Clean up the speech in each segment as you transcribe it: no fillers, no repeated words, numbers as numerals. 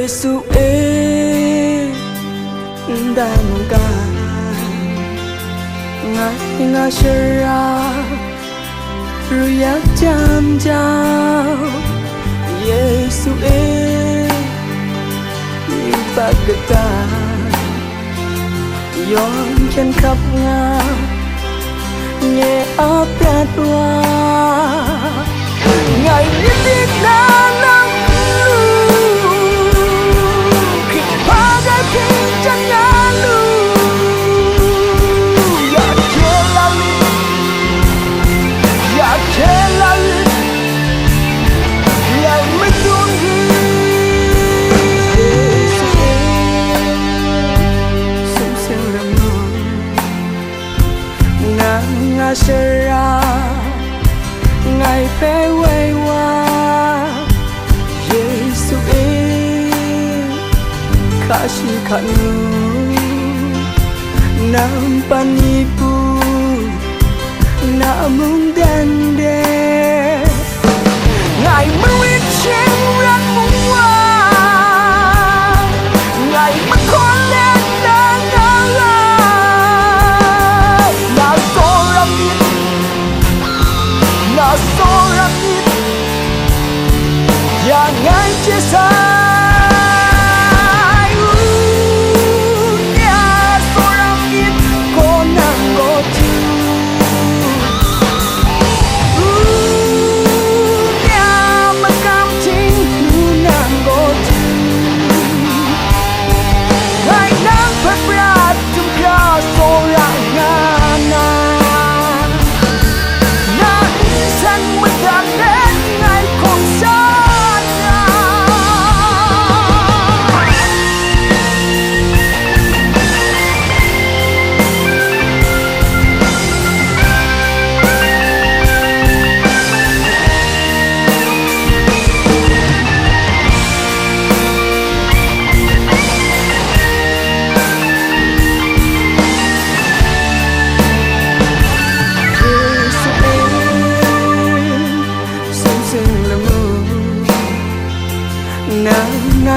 Yesu damukan ngai ngashara ruyak jam jam Yesu ibagatan yon chân khắp nga nghe áp đặt qua ngày nhất thiết na nắng khi phá ra khi chân ngã lu ya che la lại mới tuôn đi sum sương lầm nga sera ngày phê quay qua Yesu kashi kanu nam panipu namun dende ngày mới trên rất mua ngày mới khó lên đang na soramit ya ngay chia xa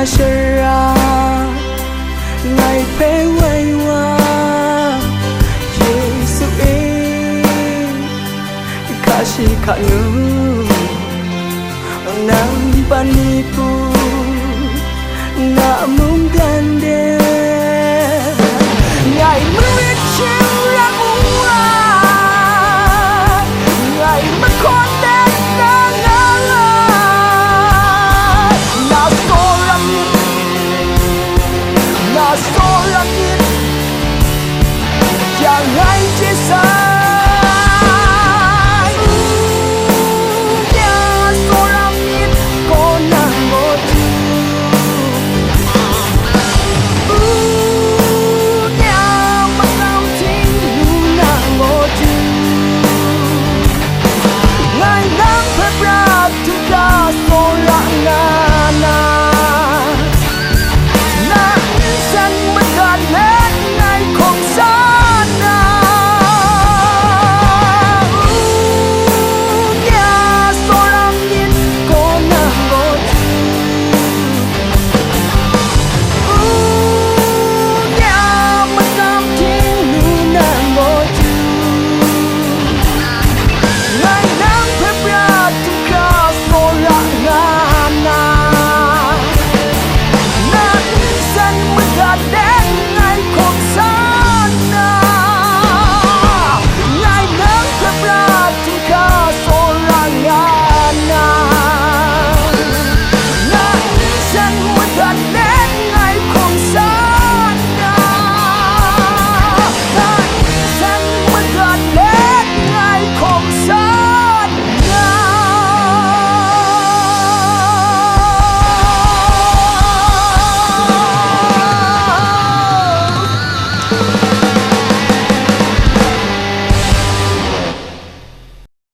Sera ngày phê quay qua Yesu kashi kanu nam panipu namun gande